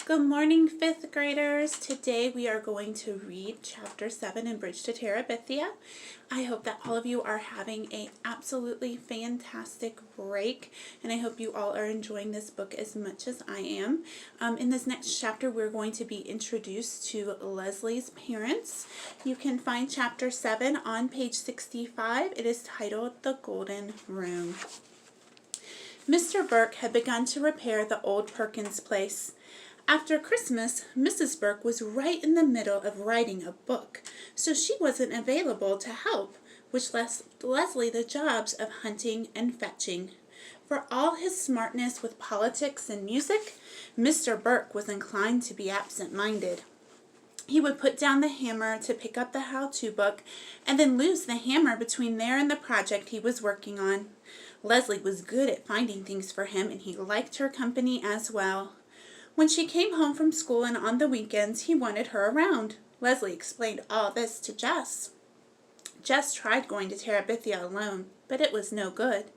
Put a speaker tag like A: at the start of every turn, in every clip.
A: Good morning, 5th graders. Today we are going to read Chapter 7 in Bridge to Terabithia. I hope that all of you are having an absolutely fantastic break, and I hope you all are enjoying this book as much as I am. In this next chapter, we're going to be introduced to Leslie's parents. You can find Chapter 7 on page 65. It is titled The Golden Room. Mr. Burke had begun to repair the old Perkins place. After Christmas, Mrs. Burke was right in the middle of writing a book, so she wasn't available to help, which left Leslie the jobs of hunting and fetching. For all his smartness with politics and music, Mr. Burke was inclined to be absent-minded. He would put down the hammer to pick up the how-to book, and then lose the hammer between there and the project he was working on. Leslie was good at finding things for him, and he liked her company as well. When she came home from school and on the weekends, he wanted her around. Leslie explained all this to Jess. Jess tried going to Terabithia alone, but it was no good.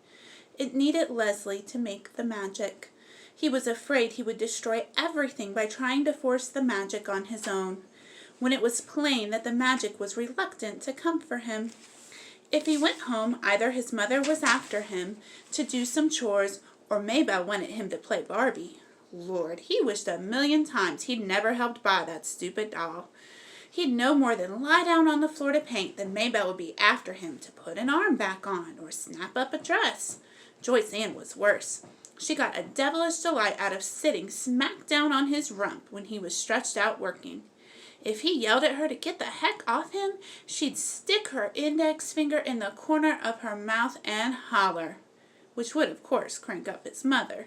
A: It needed Leslie to make the magic. He was afraid he would destroy everything by trying to force the magic on his own, when it was plain that the magic was reluctant to come for him. If he went home, either his mother was after him to do some chores, or Maybelle wanted him to play Barbie. Lord, he wished a million times he'd never helped buy that stupid doll. He'd no more than lie down on the floor to paint than Maybelle would be after him to put an arm back on or snap up a dress. Joyce Ann was worse. She got a devilish delight out of sitting smack down on his rump when he was stretched out working. If he yelled at her to get the heck off him, she'd stick her index finger in the corner of her mouth and holler, which would, of course, crank up his mother.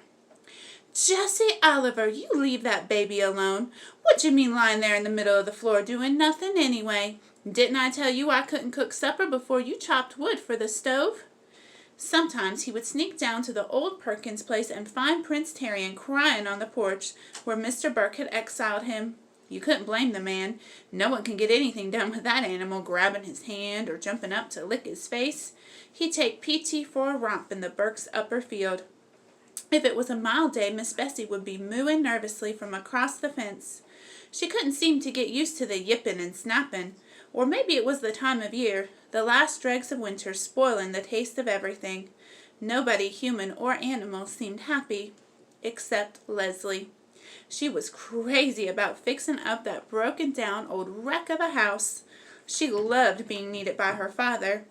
A: "Jessie Oliver, you leave that baby alone. What you mean lying there in the middle of the floor doing nothing anyway? Didn't I tell you I couldn't cook supper before you chopped wood for the stove?" Sometimes he would sneak down to the old Perkins place and find Prince Terrian crying on the porch where Mr. Burke had exiled him. You couldn't blame the man. No one can get anything done with that animal grabbing his hand or jumping up to lick his face. He'd take P.T. for a romp in the Burke's upper field. If it was a mild day, Miss Bessie would be mooing nervously from across the fence. She couldn't seem to get used to the yipping and snapping, or maybe it was the time of year, the last dregs of winter spoiling the taste of everything. Nobody, human or animal, seemed happy, except Leslie. She was crazy about fixing up that broken-down old wreck of a house. She loved being needed by her father.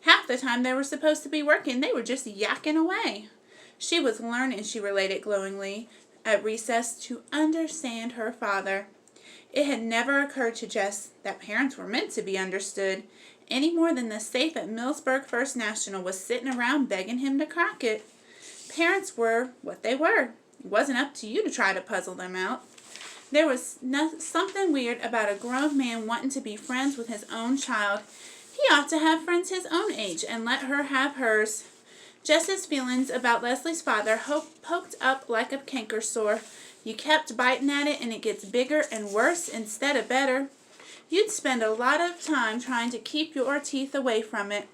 A: Half the time they were supposed to be working, they were just yakking away. She was learning, she related glowingly, at recess to understand her father. It had never occurred to Jess that parents were meant to be understood, any more than the safe at Millsburg First National was sitting around begging him to crack it. Parents were what they were. It wasn't up to you to try to puzzle them out. There was something weird about a grown man wanting to be friends with his own child. He ought to have friends his own age and let her have hers. Jess's feelings about Leslie's father poked up like a canker sore. You kept biting at it and it gets bigger and worse instead of better. You'd spend a lot of time trying to keep your teeth away from it.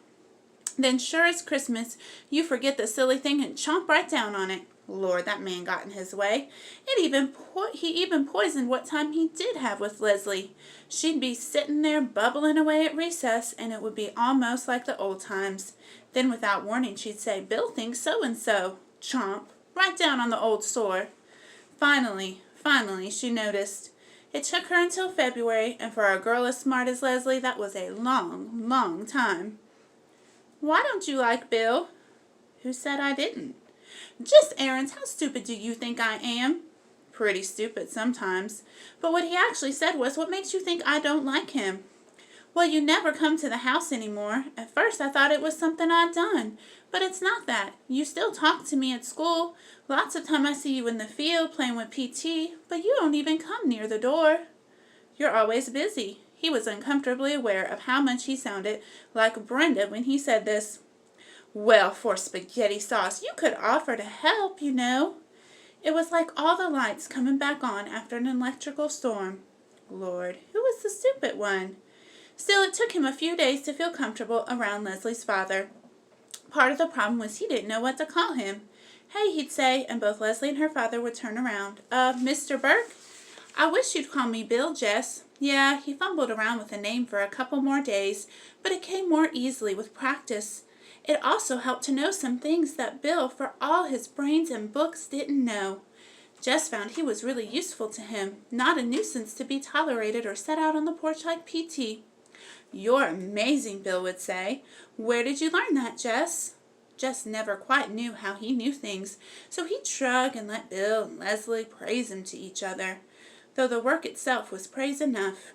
A: Then sure as Christmas, you forget the silly thing and chomp right down on it. Lord, that man got in his way. He even poisoned what time he did have with Leslie. She'd be sitting there bubbling away at recess, and it would be almost like the old times. Then without warning, she'd say, "Bill thinks so-and-so." Chomp, right down on the old sore. Finally, she noticed. It took her until February, and for a girl as smart as Leslie, that was a long, long time. "Why don't you like Bill?" "Who said I didn't?" "Just errands. How stupid do you think I am?" "Pretty stupid sometimes. But what he actually said was, what makes you think I don't like him?" "Well, you never come to the house anymore. At first I thought it was something I'd done. But it's not that. You still talk to me at school. Lots of time I see you in the field playing with P.T., but you don't even come near the door." "You're always busy." He was uncomfortably aware of how much he sounded like Brenda when he said this. "Well, for spaghetti sauce, you could offer to help, you know." It was like all the lights coming back on after an electrical storm. Lord, who was the stupid one? Still, it took him a few days to feel comfortable around Leslie's father. Part of the problem was he didn't know what to call him. "Hey," he'd say, and both Leslie and her father would turn around. Mr. Burke?" I wish you'd call me Bill, Jess. Yeah, he fumbled around with a name for a couple more days, but it came more easily with practice. It also helped to know some things that Bill, for all his brains and books, didn't know. Jess found he was really useful to him, not a nuisance to be tolerated or set out on the porch like P.T. "You're amazing," Bill would say. "Where did you learn that, Jess?" Jess never quite knew how he knew things, so he'd shrug and let Bill and Leslie praise him to each other, though the work itself was praise enough.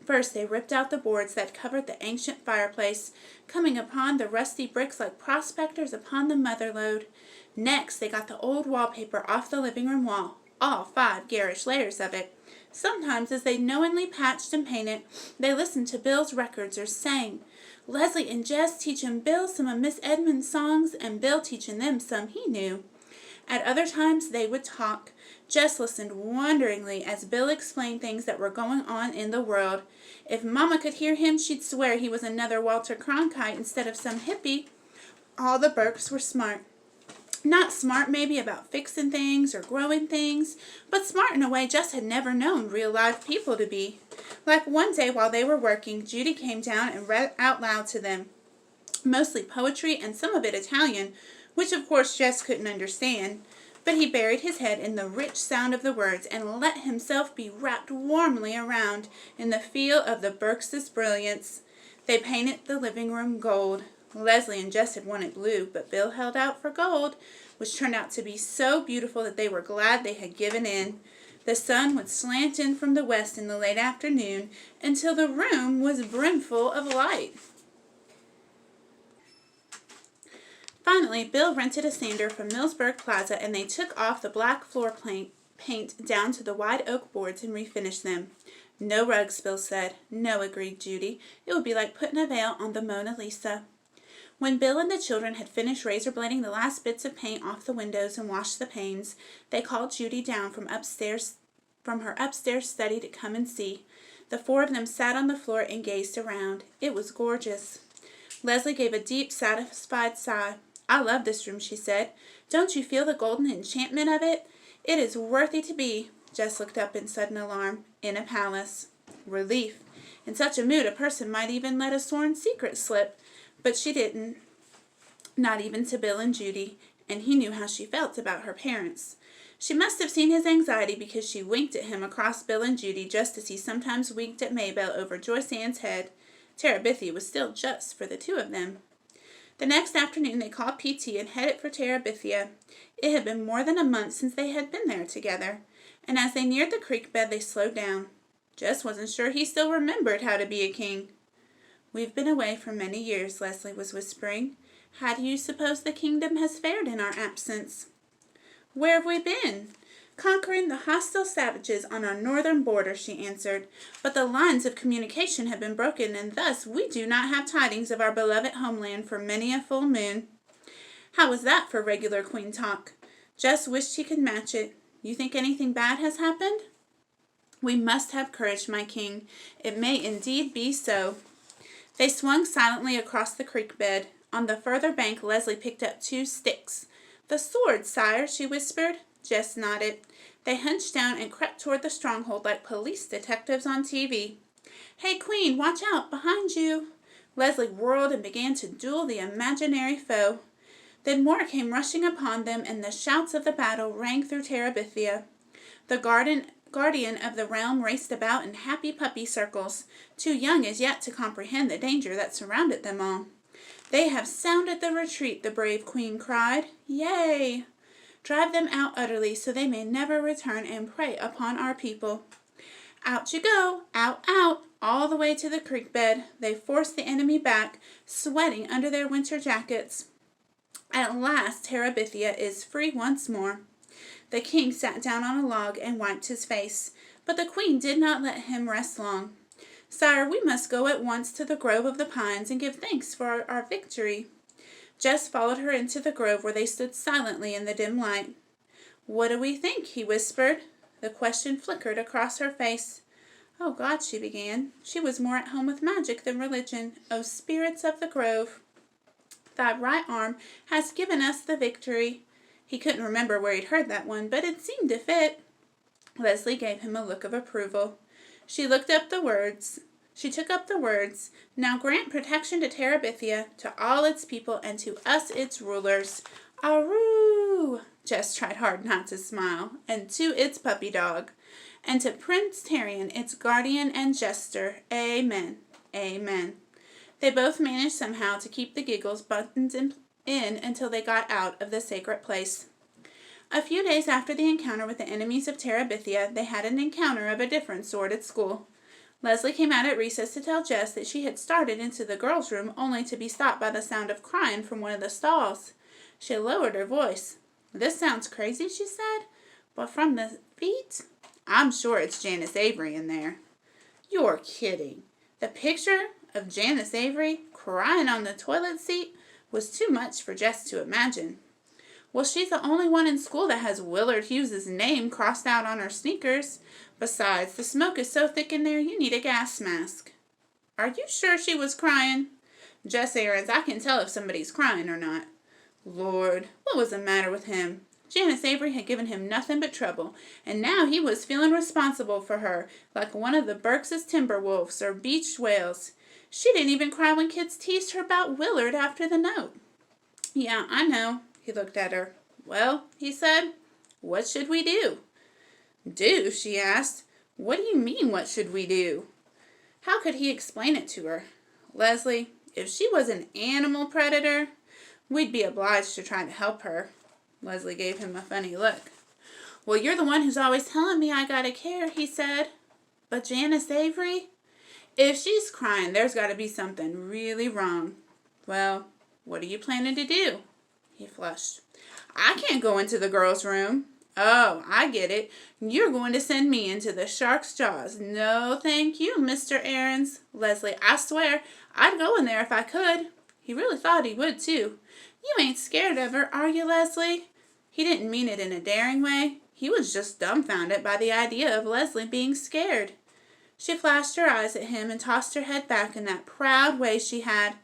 A: First they ripped out the boards that covered the ancient fireplace, coming upon the rusty bricks like prospectors upon the mother-lode. Next they got the old wallpaper off the living room wall, all 5 garish layers of it. Sometimes as they knowingly patched and painted, they listened to Bill's records or sang. Leslie and Jess teaching Bill some of Miss Edmund's songs, and Bill teaching them some he knew. At other times they would talk. Jess listened wonderingly as Bill explained things that were going on in the world. If Mama could hear him, she'd swear he was another Walter Cronkite instead of some hippie. All the Burkes were smart. Not smart maybe about fixing things or growing things, but smart in a way Jess had never known real live people to be. Like one day while they were working, Judy came down and read out loud to them, mostly poetry and some of it Italian, which of course Jess couldn't understand, but he buried his head in the rich sound of the words and let himself be wrapped warmly around in the feel of the Burkes' brilliance. They painted the living room gold. Leslie and Jess had wanted blue, but Bill held out for gold, which turned out to be so beautiful that they were glad they had given in. The sun would slant in from the west in the late afternoon until the room was brimful of light. Finally, Bill rented a sander from Millsburg Plaza, and they took off the black floor paint down to the wide oak boards and refinished them. "No rugs," Bill said. "No," agreed Judy. "It would be like putting a veil on the Mona Lisa." When Bill and the children had finished razor blading the last bits of paint off the windows and washed the panes, they called Judy down from her upstairs study to come and see. The 4 of them sat on the floor and gazed around. It was gorgeous. Leslie gave a deep, satisfied sigh. "I love this room," she said. "Don't you feel the golden enchantment of it? It is worthy to be," Jess looked up in sudden alarm, "in a palace." Relief. In such a mood a person might even let a sworn secret slip, but she didn't, not even to Bill and Judy, and he knew how she felt about her parents. She must have seen his anxiety because she winked at him across Bill and Judy just as he sometimes winked at Maybelle over Joyce Ann's head. Terabithia was still just for the 2 of them. The next afternoon they called P.T. and headed for Terabithia. It had been more than a month since they had been there together, and as they neared the creek bed they slowed down. Jess wasn't sure he still remembered how to be a king. "We've been away for many years," Leslie was whispering. "How do you suppose the kingdom has fared in our absence?" "Where have we been?" "Conquering the hostile savages on our northern border," she answered. "But the lines of communication have been broken, and thus we do not have tidings of our beloved homeland for many a full moon." How was that for regular queen talk? Jess wished he could match it. "You think anything bad has happened?" "We must have courage, my king. It may indeed be so." They swung silently across the creek bed. On the further bank Leslie picked up 2 sticks. "The sword, sire," she whispered. Jess nodded. They hunched down and crept toward the stronghold like police detectives on TV. "Hey, Queen, watch out! Behind you!" Leslie whirled and began to duel the imaginary foe. Then more came rushing upon them, and the shouts of the battle rang through Terabithia. The guardian of the realm raced about in happy puppy circles, too young as yet to comprehend the danger that surrounded them all. "They have sounded the retreat," the brave queen cried. "Yay! Drive them out utterly, so they may never return and prey upon our people." Out you go, out, out, all the way to the creek bed. They forced the enemy back, sweating under their winter jackets. At last Terabithia is free once more. The king sat down on a log and wiped his face, but the queen did not let him rest long. "Sire, we must go at once to the grove of the pines and give thanks for our victory." Jess followed her into the grove where they stood silently in the dim light. "What do we think?" he whispered. The question flickered across her face. "Oh God," she began. She was more at home with magic than religion. "O spirits of the grove, thy right arm has given us the victory." He couldn't remember where he'd heard that one, but it seemed to fit. Leslie gave him a look of approval. She took up the words, "Now grant protection to Terabithia, to all its people, and to us its rulers. Aroo!" Jess tried hard not to smile. "And to its puppy dog. And to Prince Tarian, its guardian and jester. Amen. Amen." They both managed somehow to keep the giggles buttoned in until they got out of the sacred place. A few days after the encounter with the enemies of Terabithia, they had an encounter of a different sort at school. Leslie came out at recess to tell Jess that she had started into the girls' room only to be stopped by the sound of crying from one of the stalls. She lowered her voice. "This sounds crazy," she said, "but from the feet, I'm sure it's Janice Avery in there." "You're kidding." The picture of Janice Avery crying on the toilet seat was too much for Jess to imagine. "Well, she's the only one in school that has Willard Hughes's name crossed out on her sneakers. Besides, the smoke is so thick in there you need a gas mask." "Are you sure she was crying?" "Jess Aarons, I can tell if somebody's crying or not." Lord, what was the matter with him? Janice Avery had given him nothing but trouble, and now he was feeling responsible for her, like one of the Burks' timber wolves or beached whales. She didn't even cry when kids teased her about Willard after the note. "Yeah, I know." He looked at her. "Well," he said, "what should we do?" "Do?" she asked. "What do you mean, what should we do?" How could he explain it to her? "Leslie, if she was an animal predator, we'd be obliged to try to help her." Leslie gave him a funny look. "Well, you're the one who's always telling me I gotta care," he said. "But Janice Avery? If she's crying, there's gotta be something really wrong." "Well, what are you planning to do?" He flushed. "I can't go into the girls' room." "Oh, I get it. You're going to send me into the shark's jaws." "No, thank you, Mr. Aarons." "Leslie, I swear, I'd go in there if I could." He really thought he would, too. "You ain't scared of her, are you, Leslie?" He didn't mean it in a daring way. He was just dumbfounded by the idea of Leslie being scared. She flashed her eyes at him and tossed her head back in that proud way she had.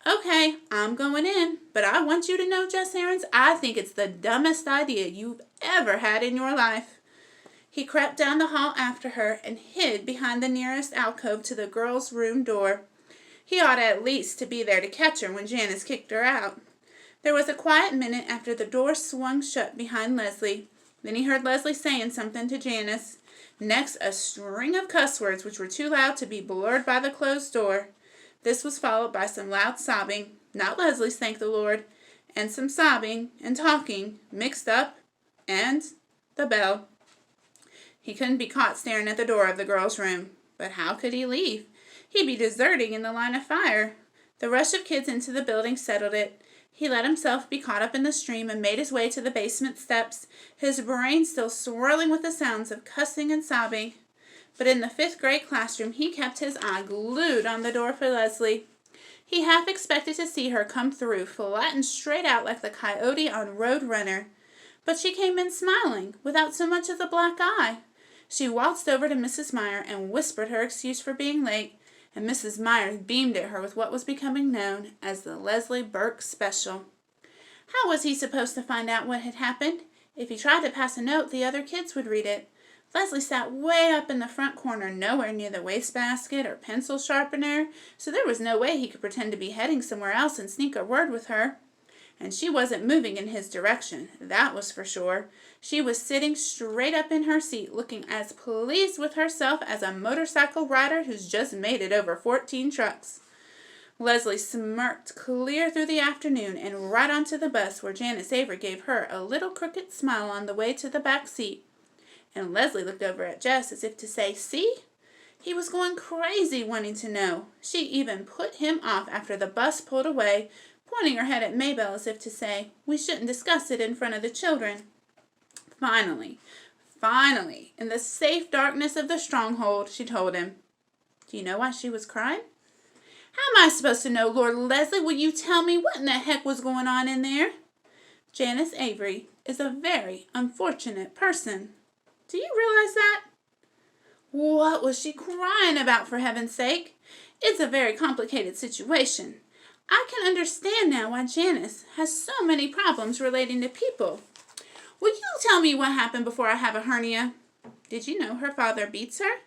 A: "Okay, I'm going in, but I want you to know, Jess Aarons, I think it's the dumbest idea you've ever had in your life." He crept down the hall after her and hid behind the nearest alcove to the girls' room door. He ought at least to be there to catch her when Janice kicked her out. There was a quiet minute after the door swung shut behind Leslie. Then he heard Leslie saying something to Janice. Next, a string of cuss words which were too loud to be blurred by the closed door. This was followed by some loud sobbing, not Leslie's, thank the Lord, and some sobbing and talking mixed up, and the bell. He couldn't be caught staring at the door of the girls' room. But how could he leave? He'd be deserting in the line of fire. The rush of kids into the building settled it. He let himself be caught up in the stream and made his way to the basement steps, his brain still swirling with the sounds of cussing and sobbing. But in the 5th grade classroom he kept his eye glued on the door for Leslie. He half expected to see her come through, flattened straight out like the coyote on Road Runner. But she came in smiling, without so much as a black eye. She waltzed over to Mrs. Meyer and whispered her excuse for being late, and Mrs. Meyer beamed at her with what was becoming known as the Leslie Burke Special. How was he supposed to find out what had happened? If he tried to pass a note, the other kids would read it. Leslie sat way up in the front corner, nowhere near the wastebasket or pencil sharpener, so there was no way he could pretend to be heading somewhere else and sneak a word with her. And she wasn't moving in his direction, that was for sure. She was sitting straight up in her seat, looking as pleased with herself as a motorcycle rider who's just made it over 14 trucks. Leslie smirked clear through the afternoon and right onto the bus, where Janice Avery gave her a little crooked smile on the way to the back seat. And Leslie looked over at Jess as if to say, "See?" He was going crazy wanting to know. She even put him off after the bus pulled away, pointing her head at Maybelle as if to say, "We shouldn't discuss it in front of the children." Finally, in the safe darkness of the stronghold, she told him. "Do you know why she was crying?" "How am I supposed to know, Lord Leslie? Will you tell me what in the heck was going on in there?" "Janice Avery is a very unfortunate person. Do you realize that?" "What was she crying about, for heaven's sake? It's a very complicated situation. I can understand now why Janice has so many problems relating to people. Will you tell me what happened before I have a hernia?" Did you know her father beats her?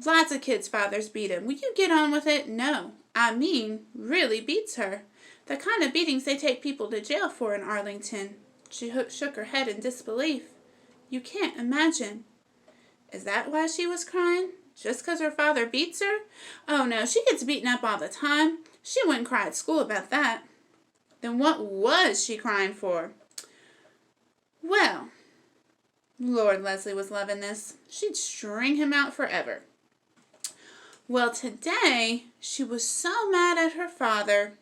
A: Lots of kids' fathers beat him. Will you get on with it? No, I mean, really beats her. The kind of beatings they take people to jail for in Arlington. She shook her head in disbelief. You can't imagine. Is that why she was crying? Just 'cause her father beats her? Oh no, she gets beaten up all the time. She wouldn't cry at school about that. Then what was she crying for? Well, Lord, Leslie was loving this. She'd string him out forever. Well, today, she was so mad at her father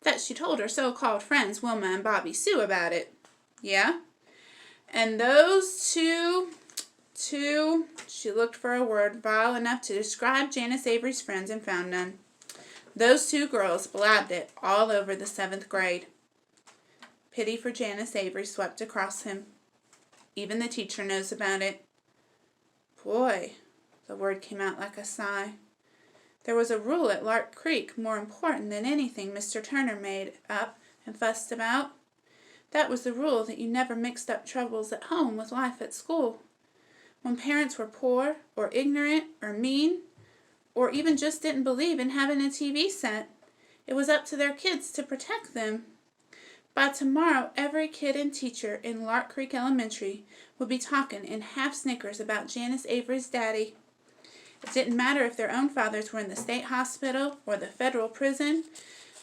A: that she told her so-called friends, Wilma and Bobby Sue, about it. Yeah? And those two, she looked for a word vile enough to describe Janice Avery's friends and found none. Those two girls blabbed it all over the 7th grade. Pity for Janice Avery swept across him. Even the teacher knows about it. Boy, the word came out like a sigh. There was a rule at Lark Creek more important than anything Mr. Turner made up and fussed about. That was the rule that you never mixed up troubles at home with life at school. When parents were poor or ignorant or mean or even just didn't believe in having a TV set, it was up to their kids to protect them. By tomorrow, every kid and teacher in Lark Creek Elementary would be talking in half snickers about Janice Avery's daddy. It didn't matter if their own fathers were in the state hospital or the federal prison.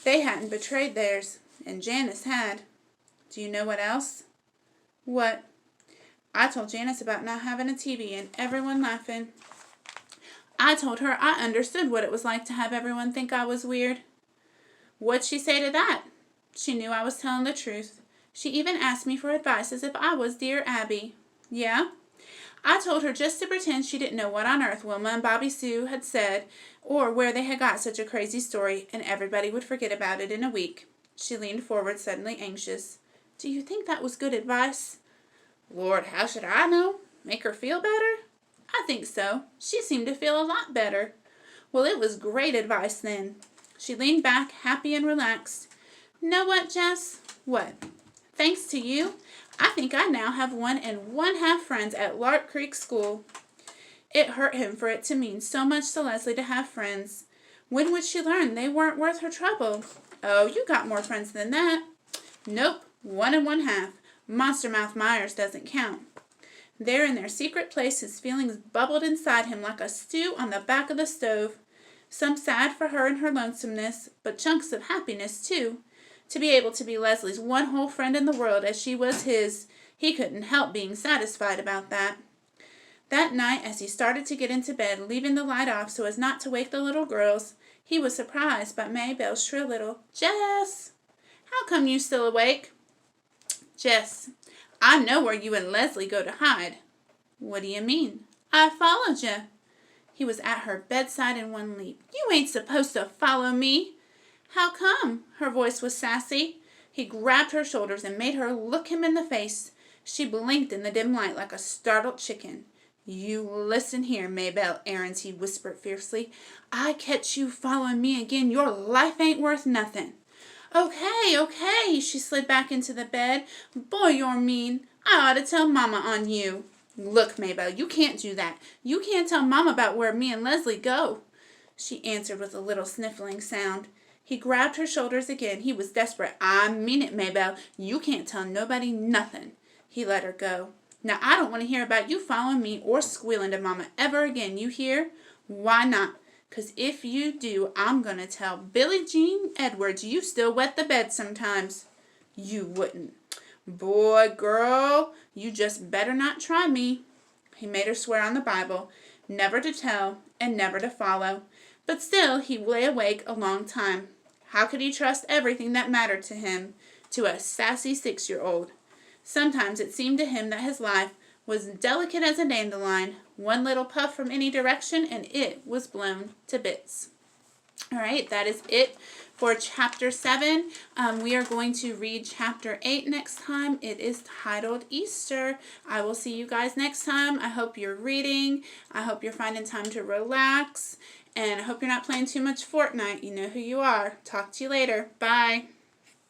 A: They hadn't betrayed theirs, and Janice had. Do you know what else? What? I told Janice about not having a TV and everyone laughing. I told her I understood what it was like to have everyone think I was weird. What'd she say to that? She knew I was telling the truth. She even asked me for advice as if I was dear Abby. Yeah? I told her just to pretend she didn't know what on earth Wilma and Bobby Sue had said or where they had got such a crazy story, and everybody would forget about it in a week. She leaned forward, suddenly anxious. Do you think that was good advice? Lord, how should I know? Make her feel better? I think so. She seemed to feel a lot better. Well, it was great advice then. She leaned back, happy and relaxed. Know what, Jess? What? Thanks to you, I think I now have 1 1/2 friends at Lark Creek School. It hurt him for it to mean so much to Leslie to have friends. When would she learn they weren't worth her trouble? Oh, you got more friends than that. Nope, 1 1/2. Monster Mouth Myers doesn't count. There in their secret place, his feelings bubbled inside him like a stew on the back of the stove. Some sad for her and her lonesomeness, but chunks of happiness, too. To be able to be Leslie's one whole friend in the world as she was his, he couldn't help being satisfied about that. That night, as he started to get into bed, leaving the light off so as not to wake the little girls, he was surprised by Maybelle's shrill little, Jess! How come you still awake? Jess, I know where you and Leslie go to hide. What do you mean? I followed you. He was at her bedside in one leap. You ain't supposed to follow me. How come? Her voice was sassy. He grabbed her shoulders and made her look him in the face. She blinked in the dim light like a startled chicken. You listen here, Maybelle Aarons, he whispered fiercely. I catch you following me again, your life ain't worth nothing. Okay, she slid back into the bed. Boy, you're mean. I ought to tell Mama on you. Look, Maybelle, you can't do that. You can't tell Mama about where me and Leslie go. She answered with a little sniffling sound. He grabbed her shoulders again. He was desperate. I mean it, Maybelle. You can't tell nobody nothing. He let her go. Now, I don't want to hear about you following me or squealing to Mama ever again. You hear? Why not? 'Cause if you do, I'm going to tell Billie Jean Edwards you still wet the bed sometimes. You wouldn't. Boy, girl, you just better not try me. He made her swear on the Bible, never to tell and never to follow. But still, he lay awake a long time. How could he trust everything that mattered to him, to a sassy 6-year-old? Sometimes it seemed to him that his life was delicate as a dandelion. One little puff from any direction, and it was blown to bits. All right, that is it for Chapter 7. We are going to read Chapter 8 next time. It is titled Easter. I will see you guys next time. I hope you're reading. I hope you're finding time to relax. And I hope you're not playing too much Fortnite. You know who you are. Talk to you later. Bye.